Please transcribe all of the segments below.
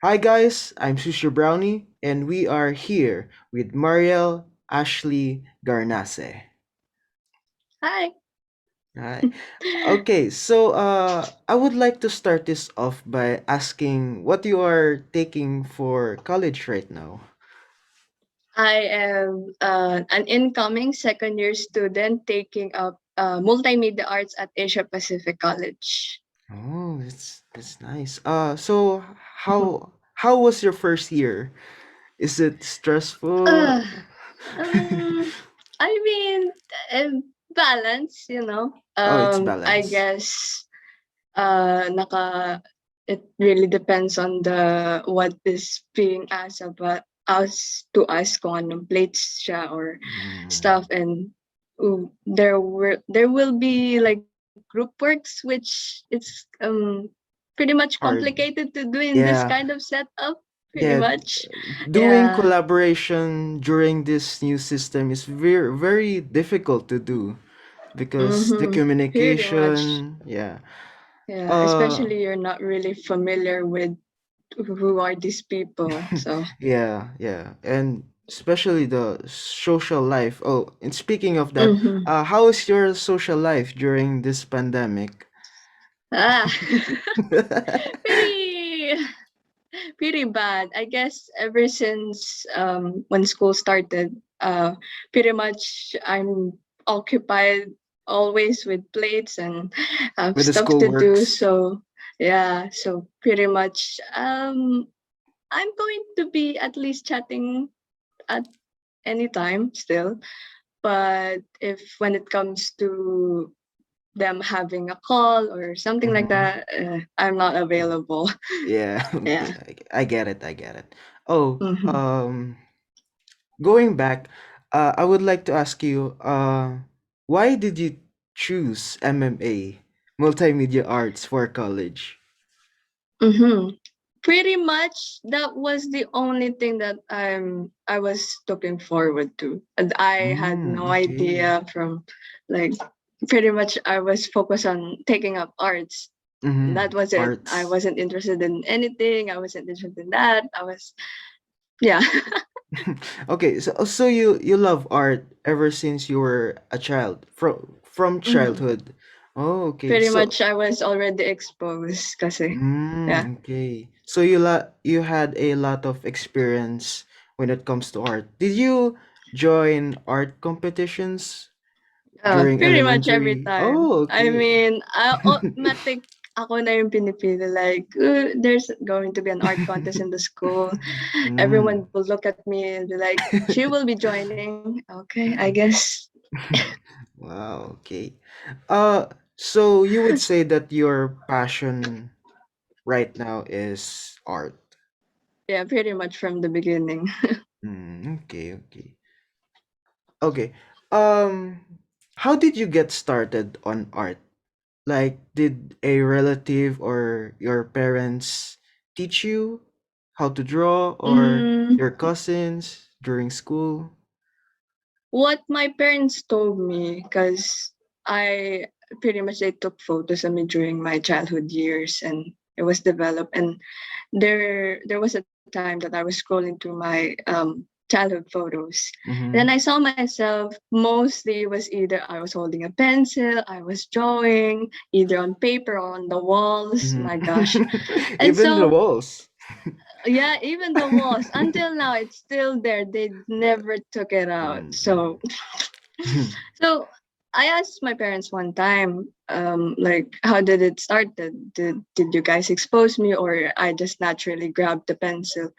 Hi guys, I'm Sushi Brownie, and we are here with Marielle Ashley Garnace. Hi. Hi. Okay, I would like to start this off by asking what you are taking for college right now. I am an incoming second year student taking up Multimedia Arts at Asia Pacific College. Oh, that's nice. How was your first year? Is it stressful? Uh, um, I mean, uh, balance, you know. Oh, it's I balance. guess naka it really depends on the what is being asked about us to us kung anong plates siya or Mm, stuff, and there will be like group works which it's pretty much hard. complicated to do in this Yeah, kind of setup, pretty yeah. much. Doing Yeah. collaboration during this new system is very difficult to do because the Pretty much. communication, yeah. Yeah, Uh especially you're not really familiar with who are these people, so yeah. And especially the social life. Oh, and speaking of that, mhm. how is your social life during this pandemic? Ah, pretty pretty bad. I guess ever since when school started, pretty much I'm occupied always with plates and have With the stuff to do. schoolworks? So yeah, so pretty much I'm going to be at least chatting at any time still. But if when it comes to them having a call or something like Mhm. that, I'm not available. Yeah, Yeah. I get it, I get it. Oh, Hmm. going back, I would like to ask you, why did you choose MMA, Multimedia Arts, for college? Hmm. Pretty much that was the only thing that I was looking forward to. And I had no Okay. idea from like pretty much I was focused on taking up arts. That was it. I Arts. wasn't interested in anything. I wasn't interested in that. I was yeah. Okay, so you love art ever since you were a child, from Hmm. childhood. Oh, okay. Pretty So, much I was already exposed kasi yeah. okay. So you had a lot of experience when it comes to art. Did you join art competitions during Pretty much every elementary? time. Oh, I okay. mean, automatic ako na yung pinipili. Like, there's going to be an art contest in the school. Mm. Everyone will look at me and be like, she will be joining. Okay, I guess. Wow, okay. So you would say that your passion right now is art. Yeah, pretty much from the beginning. Okay. Okay. Um, how did you get started on art? Like, did a relative or your parents teach you how to draw, or Mm, your cousins during school? what my parents told me, because I pretty much they took photos of me during my childhood years and it was developed, and there was a time that I was scrolling through my childhood photos. Then Mm-hmm. I saw myself mostly it was either I was holding a pencil, I was drawing either on paper or on the walls. My gosh. Mm-hmm. And Even the so walls. yeah, even the walls until now it's still there. They never took it out. Mm. So I asked my parents one time, like, how did it start? Did you guys expose me, or I just naturally grabbed the pencil?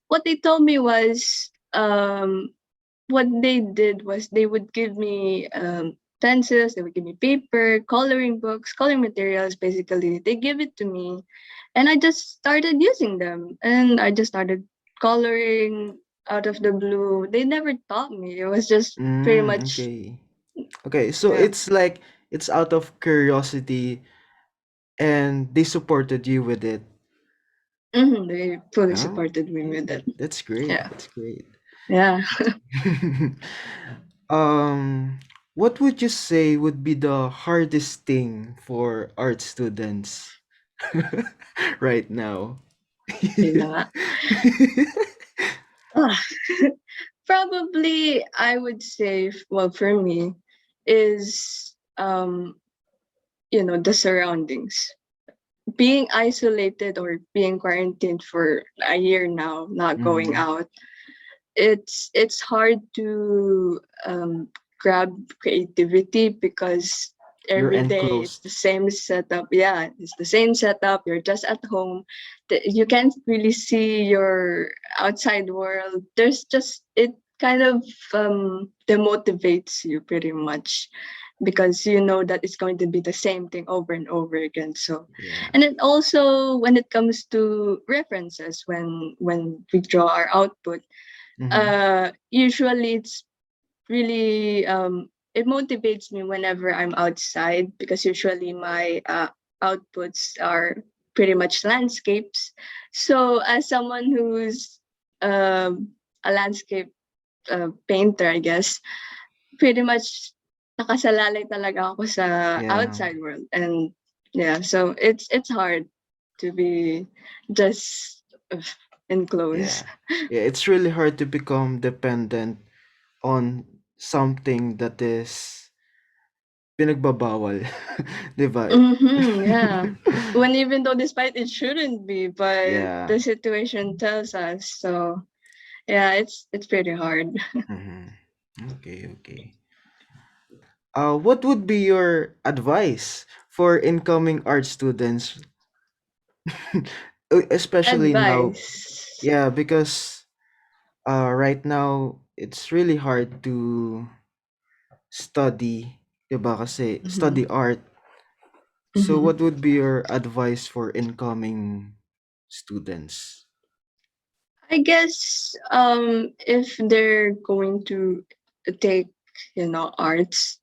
What they told me was, what they did was they would give me pencils, they would give me paper, coloring books, coloring materials. Basically, they give it to me, and I just started using them, and I just started coloring out of the blue. They never taught me. It was just pretty much Okay. Okay, so yeah. it's like it's out of curiosity and they supported you with it. They fully Oh, supported me okay. with it. That's great. Yeah, That's great. yeah. um, what would you say would be the hardest thing for art students right now? Yun na nga. Ah, probably I would say, well, for me, is the surroundings. Being isolated or being quarantined for a year now, not going Mhm. out, it's hard to grab creativity because You're every day it's enclosed. the same setup. Yeah, it's the same setup. You're just at home. You can't really see your outside world. There's just it kind of demotivates you pretty much because you know that it's going to be the same thing over and over again. So, Yeah. and then also when it comes to references, when we draw our output, Mhm. usually it's really it motivates me whenever I'm outside because usually my outputs are pretty much landscapes. So as someone who's a landscape painter, I guess, pretty much nakasalalay talaga ako sa Yeah. outside world. And yeah, so it's hard to be just enclosed. Yeah. Yeah, it's really hard to become dependent on something that is pinagbabawal, 'di ba? Mm-hmm, yeah. When even though despite it shouldn't be, but Yeah. the situation tells us. So yeah, it's pretty hard. Mhm. Okay, okay. What would be your advice for incoming art students, especially now? Advice. Yeah, because right now it's really hard to study, 'di ba? Kasi Mm-hmm. study art. So Mm-hmm. what would be your advice for incoming students? I guess if they're going to take arts,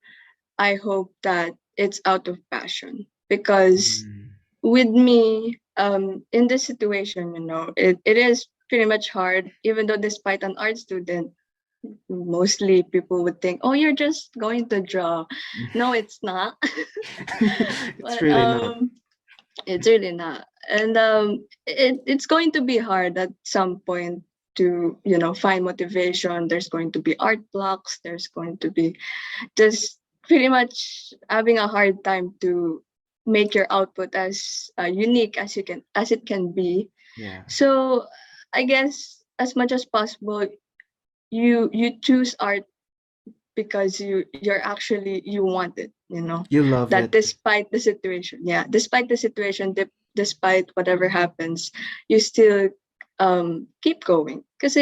I hope that it's out of passion because Mm. with me in this situation, it is pretty much hard even though despite an art student mostly people would think, oh, you're just going to draw. No, it's not. It's But really not. it's really not. And it's going to be hard at some point to find motivation. There's going to be art blocks. There's going to be just pretty much having a hard time to make your output as unique as it can be. Yeah. So I guess as much as possible you choose art because you want it, You love that it. despite the situation, yeah, despite the situation, despite whatever happens, you still keep going because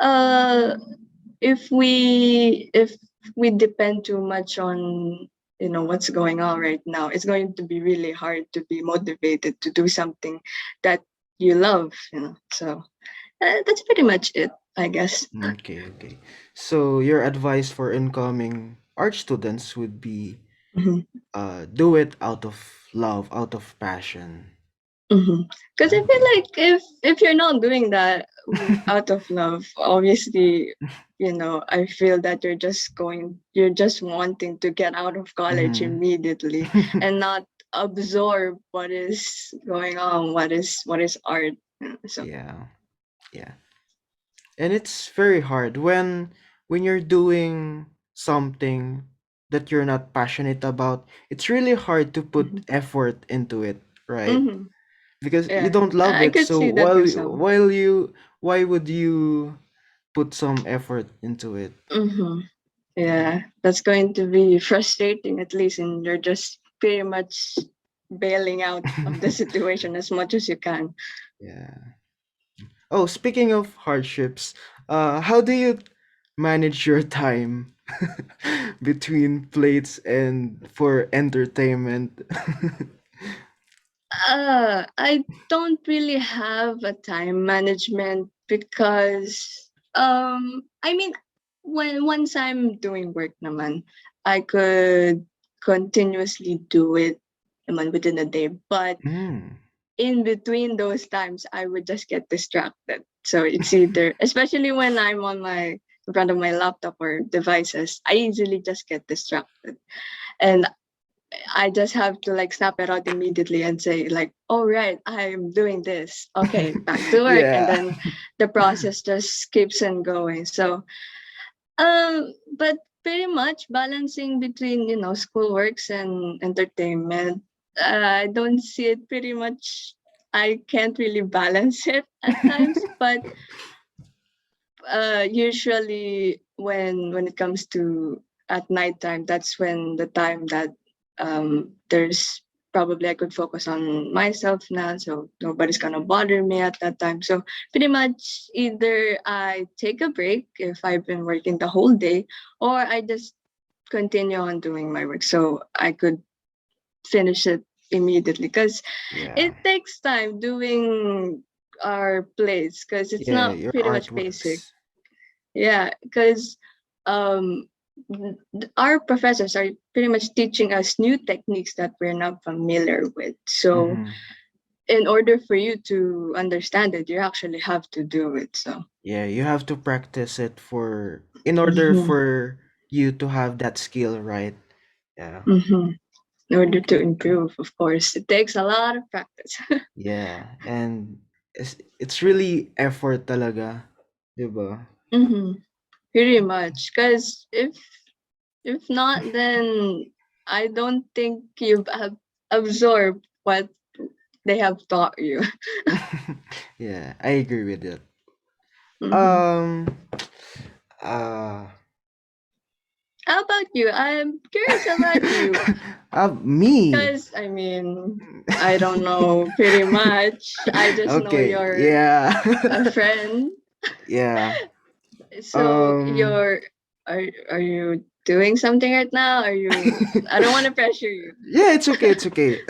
uh if we depend too much on what's going on right now, it's going to be really hard to be motivated to do something that you love, so that's pretty much it, I guess. Okay, okay. So your advice for incoming art students would be do it out of love, out of passion. Because I feel Okay. like if you're not doing that out of love, obviously, I feel that you're just wanting to get out of college Mm-hmm. immediately and not absorb what is going on, what is art. So Yeah, yeah. And it's very hard when you're doing something that you're not passionate about. It's really hard to put mhm. effort into it, right? Mhm. Because you Yeah, don't love I it. could So see that for some. why would you put some effort into it? Hmm. Yeah. Yeah, that's going to be frustrating at least, and you're just pretty much bailing out of the situation as much as you can. Yeah. Oh, speaking of hardships, how do you manage your time between plates and for entertainment? I don't really have a time management because I mean when once I'm doing work naman, I could continuously do it naman within a day. But Mm. in between those times I would just get distracted. So it's either especially when I'm on my in front of my laptop or devices, I easily just get distracted. And I just have to like snap it out immediately and say like, "All right, I'm doing this. Okay, back to work." And Yeah. then the process just keeps on going. So, but pretty much balancing between school works and entertainment. I don't see it pretty much. I can't really balance it at times, but usually when it comes to at nighttime, that's when the time that there's probably I could focus on myself now, so nobody's gonna bother me at that time. So pretty much either I take a break if I've been working the whole day, or I just continue on doing my work so I could finish it immediately because Yeah. it takes time doing our plays because it's Yeah, not your pretty much basic. artworks. Yeah, because um, our professors are pretty much teaching us new techniques that we're not familiar with. So, Mhm. in order for you to understand it, you actually have to do it. So, Yeah, you have to practice it for in order hmm for you to have that skill, right? Yeah. hmm in order to Okay. improve, of course, it takes a lot of practice. Yeah, and it's really effort talaga, 'di ba? hmm Pretty much, because if not, then I don't think you've absorbed what they have taught you. Yeah, I agree with it. hmm Um, uh, How about you? I'm curious about you. me. Because, I mean, I don't know pretty much. I just know Okay, you're yeah. a friend. Yeah. So Um, are you doing something right now? Are you I don't want to pressure you. yeah, it's okay, it's okay.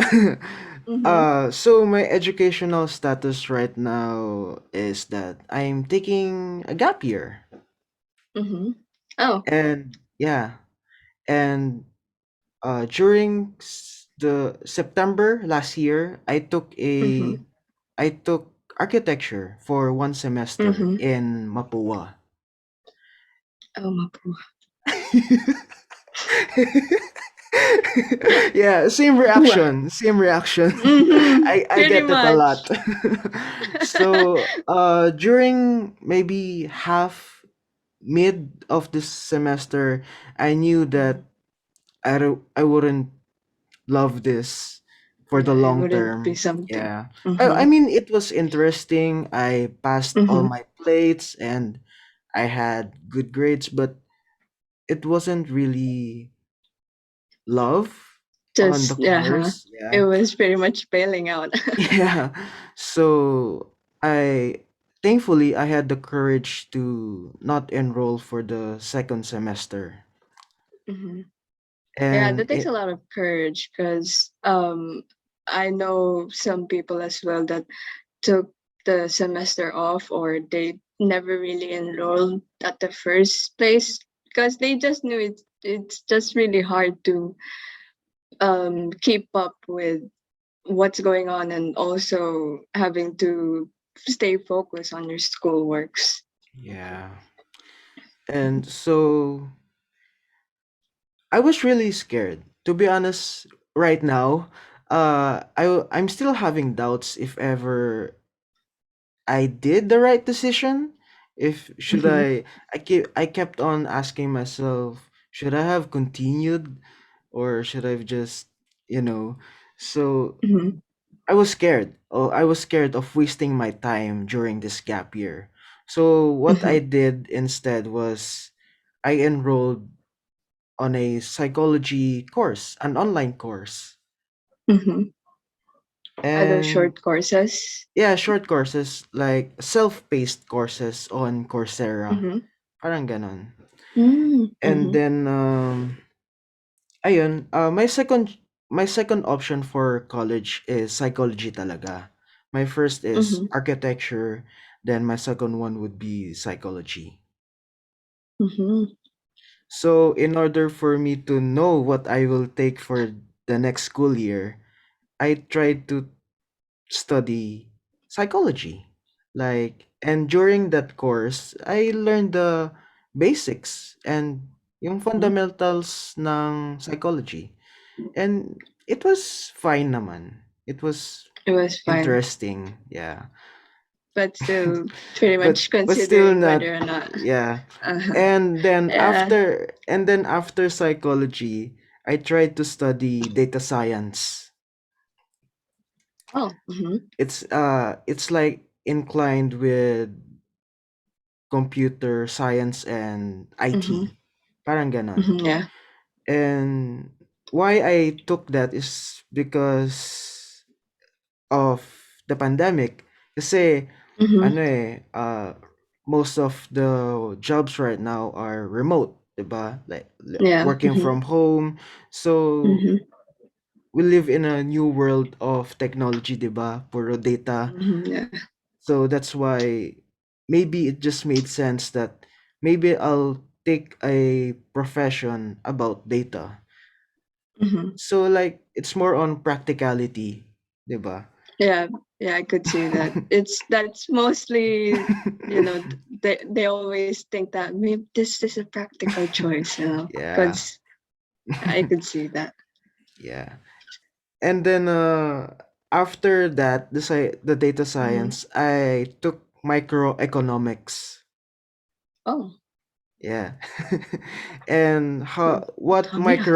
Mm-hmm. So my educational status right now is that I'm taking a gap year. Mm-hmm. Oh. And yeah, and during the September last year, Mm-hmm. I took architecture for one semester Mm-hmm. in Mapua. Oh my po. Yeah, same Pua. reaction, same reaction. Mm-hmm. I Pretty get it a lot. much. So, during maybe half mid of this semester, I knew Mm. that I wouldn't love this for the Yeah, it long wouldn't be term. something. Yeah. I Mm-hmm. mean, it was interesting. I passed all Mm-hmm. my plates and I had good grades, but it wasn't really love on the Just yeah, huh? course. It Yeah. was pretty much bailing out. Yeah. So I thankfully I had the courage to not enroll for the second semester. hmm Yeah, And that takes a lot of courage because I know some people as well that took the semester off or they never really enrolled at the first place because they just knew it's just really hard to keep up with what's going on and also having to stay focused on your school works. yeah. And so I was really scared. To be honest, right now, I'm still having doubts if ever I did the right decision. If should Mm-hmm. I kept on asking myself, should I have continued or should I have just, you know, so Mm-hmm. I was scared. Oh, I was scared of wasting my time during this gap year. So what Mm-hmm. I did instead was I enrolled on a psychology course, an online course. Mm-hmm. Other And short courses. yeah, short courses like self-paced courses on Coursera. Mm-hmm. Parang ganon. And Mm-hmm. then ayun, my second option for college is psychology talaga. My first is Mm-hmm. architecture, then my second one would be psychology. Mm-hmm. So in order for me to know what I will take for the next school year, I tried to study psychology. Like, and during that course, I learned the basics and yung Mm-hmm. fundamentals ng psychology. And it was fine naman. It was It was fine, interesting, yeah. but still pretty but much but still considering not, whether or not. yeah. Uh-huh. And then Yeah. after psychology, I tried to study data science. Oh. Mm-hmm. It's like inclined with computer science and Mm-hmm. IT. Parang ganon. Mm-hmm. Yeah. And why I took that is because of the pandemic. Kasi Mm-hmm. ano most of the jobs right now are remote, 'di ba? Like Yeah. working Mm-hmm. from home. So Mm-hmm. we live in a new world of technology, 'di ba? Puro data. Mm-hmm. Yeah. So that's why maybe it just made sense that maybe I'll take a profession about data. Mm-hmm. So like it's more on practicality, 'di ba? Yeah. Yeah. I could see that. That's mostly, they always think that maybe this is a practical choice, Yeah. because I could see that. Yeah. And then after that, the data Mm-hmm. science, I took microeconomics. Oh. Yeah. And So what tell me that.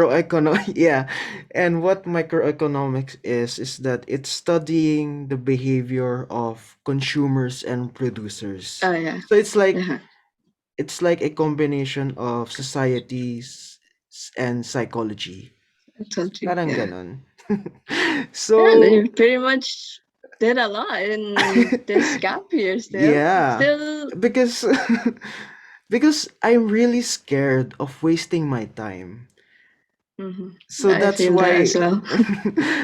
yeah, and what microeconomics is that it's studying the behavior of consumers and producers. Oh yeah. So Yeah. it's like a combination of societies and psychology. I told you. Parang Yeah. ganon. Yeah, So you pretty much did a lot in this gap year still. yeah, Still, because because I'm really scared of wasting my time. mhm, So I that's feel that why as well.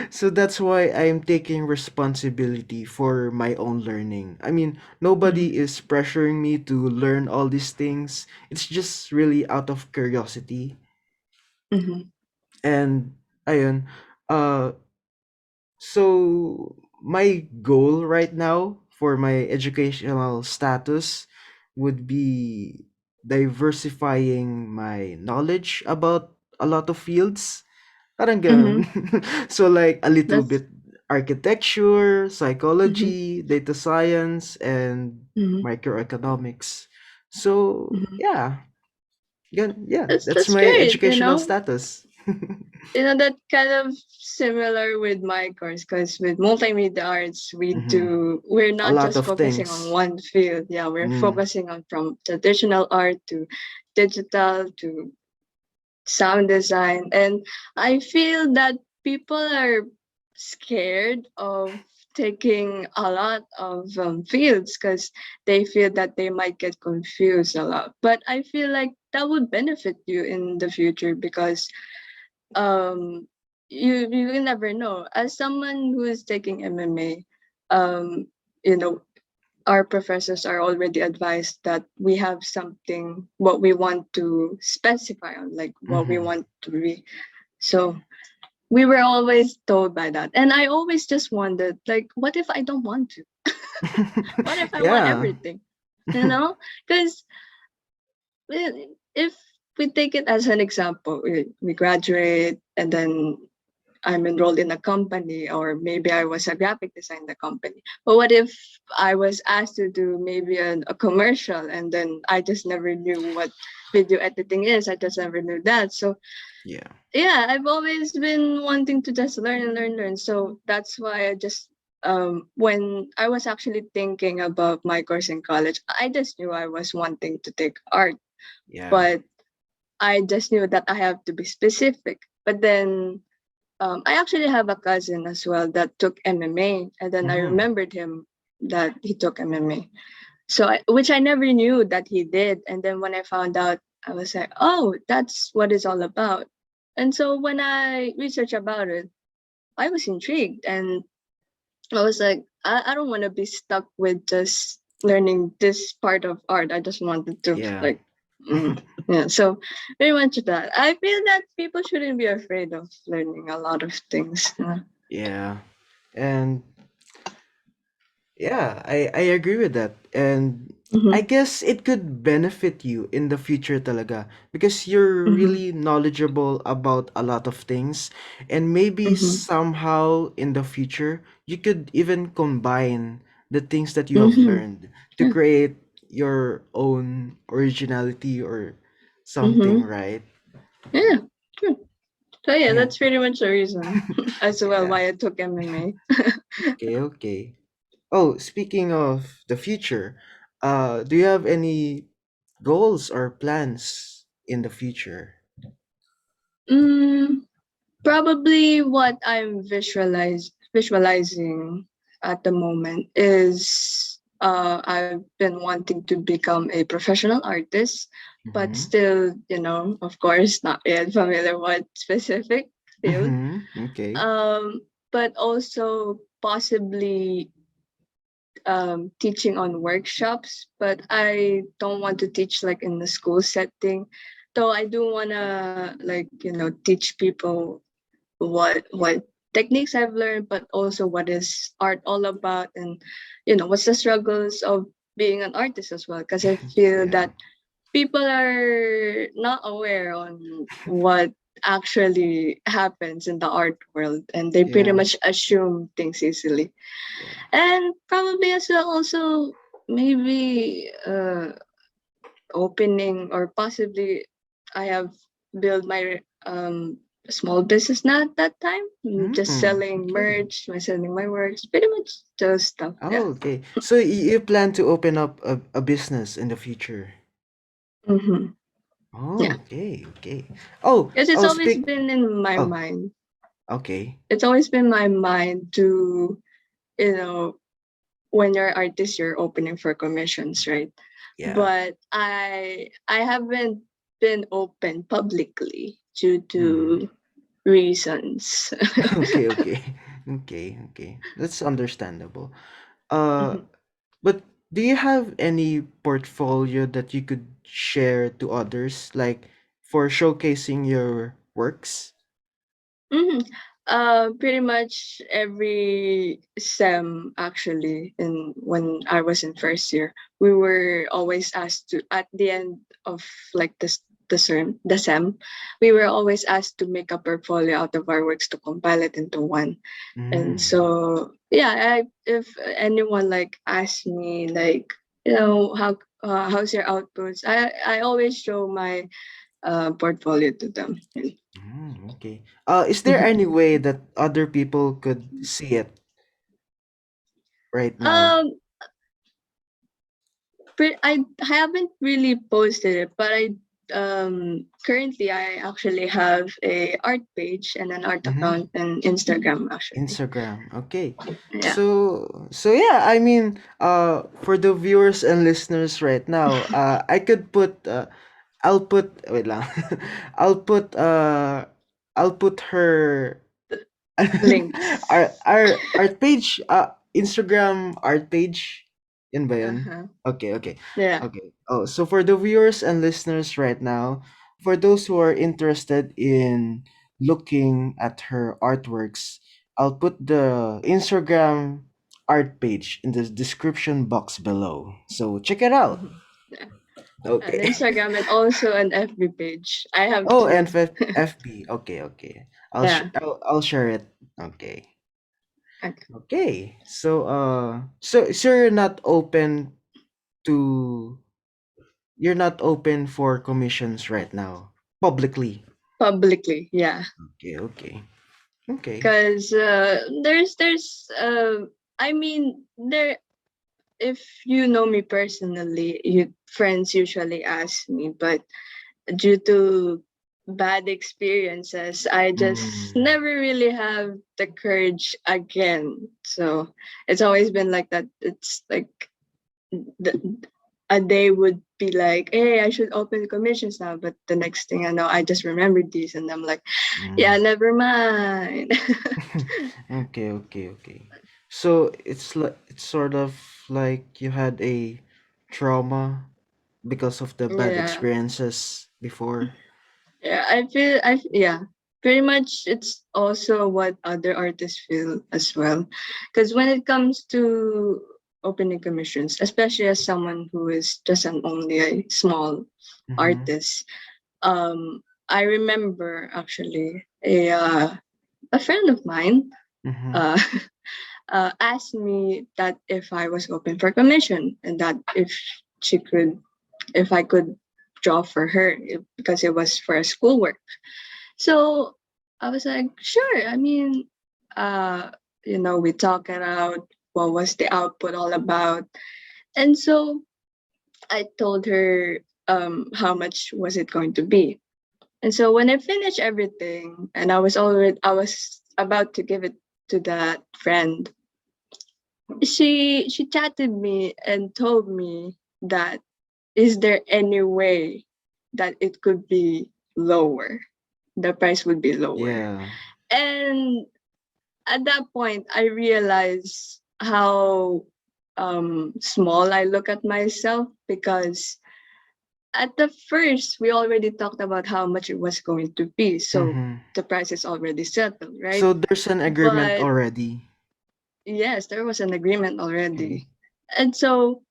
so that's why I'm taking responsibility for my own learning. I mean, nobody Mhm, is pressuring me to learn all these things. It's just really out of curiosity. mhm, And ayun, uh so my goal right now for my educational status would be diversifying my knowledge about a lot of fields. Parang ganun. mhm. So like a little That's bit architecture, mhm, psychology, data science, and mhm, microeconomics. So mhm. yeah, yeah, that's That's my great. educational status. That kind of similar with my course, because with multimedia arts, Hmm. we're A not lot just of focusing on things. one field. Yeah, we're Mm. focusing on from traditional art to digital to sound design. And I feel that people are scared of taking a lot of fields because they feel that they might get confused a lot. But I feel like that would benefit you in the future because um you will never know. As someone who is taking MMA, um you know our professors are already advised that we have something what we want to specify on, like what we Mm-hmm. want to be. So we were always told by that, and I always just wondered, like, what if I don't want to? What if I want Yeah. everything? Because if we take it as an example, we graduate and then I'm enrolled in a company, or maybe I was a graphic designer company. But what if I was asked to do maybe a commercial, and then I just never knew what video editing is? I just never knew that. So Yeah. yeah, I've always been wanting to just learn and learn, learn. So that's why I just when I was actually thinking about my course in college, I just knew I was wanting to take art, Yeah. but I just knew that I have to be specific. But then I actually have a cousin as well that took MMA, and then I Mm-hmm. remembered him that he took MMA. So, which I never knew that he did. And then when I found out, I was like, oh, that's what it's all about. And so when I researched about it, I was intrigued, and I was like, I don't want to be stuck with just learning this part of art. I just wanted to Yeah. like, yeah. So very much that. I feel that people shouldn't be afraid of learning a lot of things. Yeah. And Yeah, I agree with that. And I Mm-hmm. guess it could benefit you in the future talaga because you're Mm-hmm. really knowledgeable about a lot of things, and maybe Mm-hmm. somehow in the future you could even combine the things that you have Mm-hmm. learned to Yeah. create your own originality or something, Mm-hmm. right? Yeah. True. So yeah, Yeah. that's pretty much the reason as well Yeah. why I took MMA. Okay, okay. Oh, speaking of the future, do you have any goals or plans in the future? Mm, probably what I'm visualizing at the moment is I've been wanting to become a professional artist, but Mm-hmm. still, of course, not yet familiar what specific field. Mm-hmm. Okay. But also possibly teaching on workshops, but I don't want to teach like in the school setting. Though I do wanna like teach people what techniques I've learned, but also what is art all about, and what's the struggles of being an artist as well. Because I feel Yeah. that people are not aware on what actually happens in the art world, and they pretty Yeah. much assume things easily. Yeah. And probably as well also maybe opening, or possibly I have built my small business now at that time. Just selling Okay. merch, selling my works, pretty much those stuff. Yeah. Oh, okay. So you plan to open up a business in the future? Mm-hmm. Yeah. Oh, okay. Okay. Oh, Because it's oh, always speak. been in my Oh, mind. okay. It's always been my mind to, you know, when you're an artist, you're opening for commissions, right? Yeah. But I haven't been open publicly due Mm. to reasons. Okay. Okay. Okay. Okay. That's understandable. Uh, Mhm. But do you have any portfolio that you could share to others, like for showcasing your works? Mhm. Pretty much every sem actually, in when I was in first year, we were always asked to, at the end of like the sem, we were always asked to make a portfolio out of our works to compile it into one. And Mm. so yeah, if anyone like asks me like how's your outputs, I always show my portfolio to them. Okay. Is there any way that other people could see it right now? um I haven't really posted it, but I currently I actually have a art page and an art Mm-hmm. account in Instagram actually. Instagram. Okay. Yeah. So yeah, I mean, for the viewers and listeners right now, I could put I'll put wait lang. I'll put I'll put her Links. our art page, Instagram art page. Yun ba yun? Uh-huh. Okay, okay. Yeah. Okay. Oh, so for the viewers and listeners right now, for those who are interested in looking at her artworks, I'll put the Instagram art page in the description box below. So check it out. Mhm. Yeah. An Okay. Instagram and also an FB page. I have Oh, and two. FB. Okay, okay. Yeah. I'll share it. Okay. Okay. Okay. So you're not open to you're not open for commissions right now publicly. Publicly, yeah. Okay, okay. Okay. Because there's I mean there, if you know me personally, you friends usually ask me, but due to bad experiences, I just Mm, never really have the courage again. So it's always been like that. It's like the, a day would be like, hey, I should open commissions now, but the next thing I know, I just remembered these, and I'm like, yeah, mm. never mind. Okay, okay, okay. So it's sort of like you had a trauma because of the bad Yeah. experiences before. Yeah, yeah, pretty much it's also what other artists feel as well. Because when it comes to opening commissions, especially as someone who is just an only a small Mm-hmm. artist. I remember actually a friend of mine Mm-hmm. uh, asked me that if I was open for commission and that she could if I could draw for her because it was for a schoolwork. So I was like, sure. I mean, uh, we talk it out. What was the output all about? And so I told her how much was it going to be. And so when I finished everything and I was about to give it to that friend, she chatted me and told me that is there any way that it could be lower? The price would be lower. Yeah. And at that point, I realized how small I look at myself because at the first, we already talked about how much it was going to be. So Mm-hmm. the price is already settled, right? So there's an agreement But already. yes, there was an agreement Okay. already. And so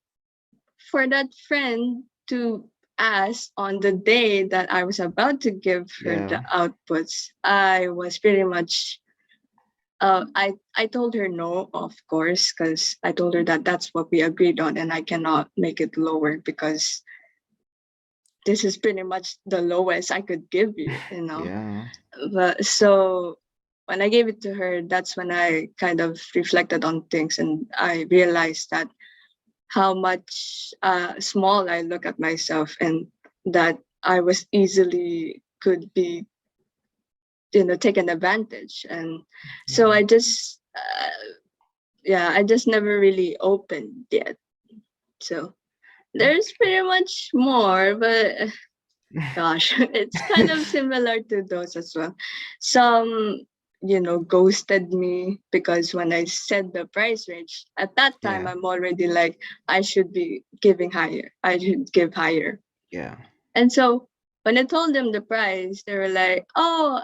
for that friend to ask on the day that I was about to give her Yeah. the outputs, I was pretty much I told her no, of course, because I told her that that's what we agreed on, and I cannot make it lower because this is pretty much the lowest I could give you. Yeah. But so when I gave it to her, that's when I kind of reflected on things, and I realized that how much small I look at myself, and that I was easily could be taken advantage. And so Yeah. I just yeah, I just never really opened yet. So there's pretty much more, but gosh, it's kind of similar to those as well. Some, ghosted me because when I said the price range, at that time, Yeah. I'm already like, I should be giving higher. I should give higher. Yeah. And so when I told them the price, they were like, "Oh,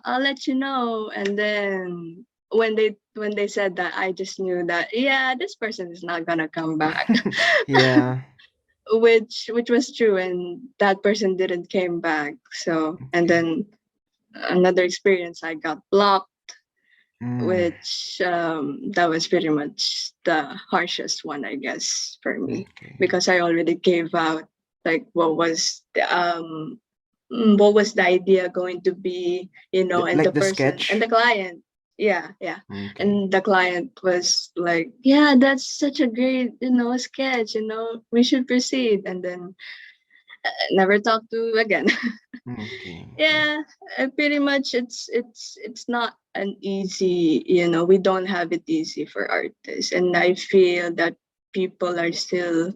I'll let you know." And then when they said that, I just knew that yeah, this person is not gonna come back, Yeah. which was true, and that person didn't came back. So and Okay. then another experience, I got blocked, Mm. which that was pretty much the harshest one, I guess, for me Okay. because I already gave out like what was the idea going to be, and the Like the person and sketch. the client. Yeah. Okay. And the client was like, yeah, that's such a great, sketch, we should proceed. And then never talked to again. Okay. Okay. Yeah, pretty much it's not an easy, we don't have it easy for artists. And I feel that people are still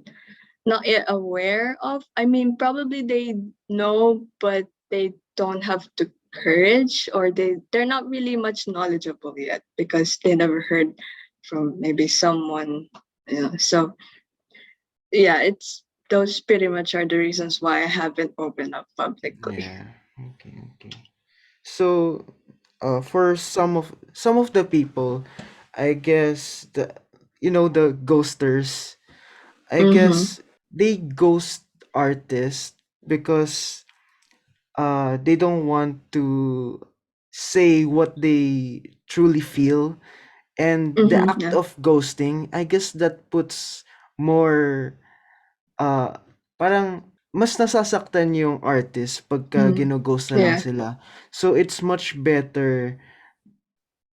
not yet aware of. I mean, probably they know, but they don't have the courage, or they're not really much knowledgeable yet because they never heard from maybe someone. So yeah, it's those pretty much are the reasons why I haven't opened up publicly. Yeah. Okay. Okay. So, for some of the people, I guess the ghosters. I Mm-hmm. guess they ghost artists because they don't want to say what they truly feel, and the Mm-hmm. act Yeah. of ghosting, I guess that puts more uh parang mas nasasaktan yung artist pagka Mm-hmm. gino-ghost na lang Yeah. sila. So it's much better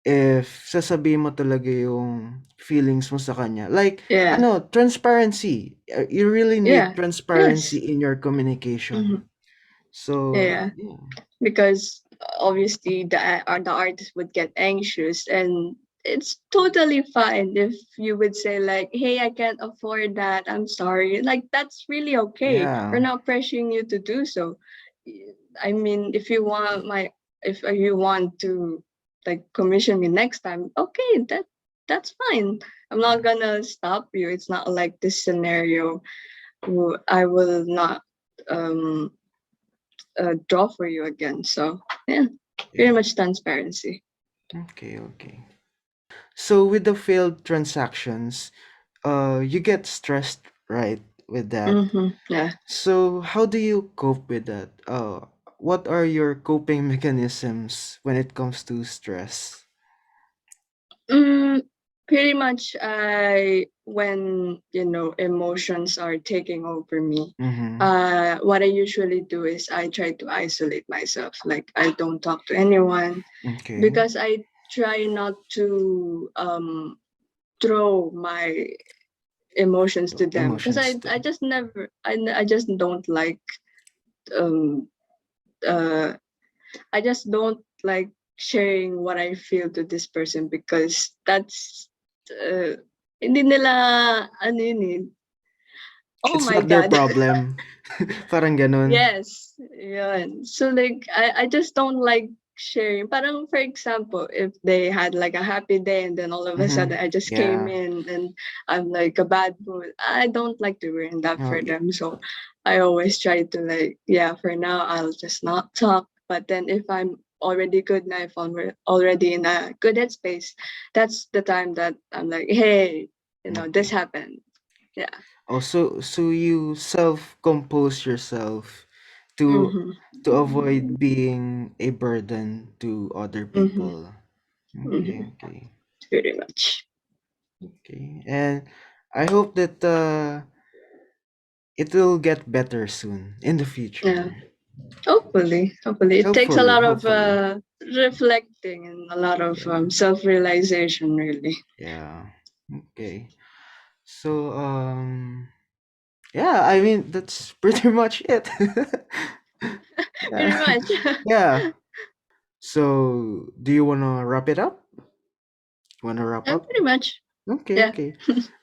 if sasabihin mo talaga yung feelings mo sa kanya. Like, Yeah. transparency. You really need Yeah. transparency Yes. in your Mm-hmm. communication. So, Yeah. yeah. Because obviously the artist would get anxious, and it's totally fine if you would say like, hey, I can't afford that, I'm sorry, like that's really okay. We're Yeah. not pressuring you to do so. I mean, if you want to like commission me next time, okay, that's fine. I'm not gonna stop you. It's not like this scenario I will not um draw for you again. So yeah, pretty Yeah. much transparency. Okay, okay. So with the failed transactions, you get stressed, right, with that. Mm-hmm. Yeah. So how do you cope with that? What are your coping mechanisms when it comes to stress? Mm, Pretty much, I when emotions are taking over me, Mm-hmm. what I usually do is I try to isolate myself. Like I don't talk to anyone Okay. because I try not to throw my emotions to them because Emotions I too. just never I just don't like um uh I just don't like sharing what I feel to this person because that's uh, hindi nila ano yun eh. Oh It's my not their god. problem. Parang ganun. Yes, yun. So like I just don't like sharing. Parang for example, if they had like a happy day and then all of a Mm-hmm. sudden I just came Yeah. in and I'm like a bad mood, I don't like to ruin that Oh, for them. So I always try to like, yeah, for now I'll just not talk. But then if I'm already good now, if I'm already in a good headspace, that's the time that I'm like, hey, this okay. happened. Yeah. So you self-compose yourself to Mm-hmm. to avoid being a burden to other Mm-hmm. people. Mm-hmm. Okay, okay. Pretty much. Okay. And I hope that it will get better soon in the Yeah. future. Hopefully, it takes a Hopefully, lot of hopefully. reflecting and a lot of Yeah. self-realization. Really. Yeah. Okay. So yeah, I mean that's pretty much it. Pretty Yeah. much. Yeah. So do you wanna wrap it up? Wanna wrap up? Pretty much. Okay, Yeah. okay.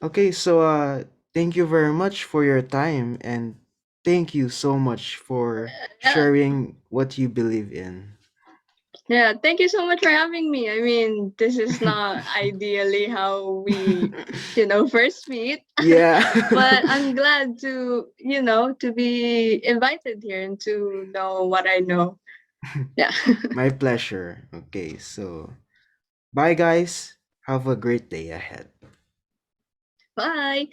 Okay, so thank you very much for your time and thank you so much for Yeah. sharing what you believe in. Yeah. Thank you so much for having me. I mean, this is not ideally how we, first meet, Yeah. but I'm glad to be invited here and to know what I know. Yeah. My pleasure. Okay, so bye guys. Have a great day ahead. Bye.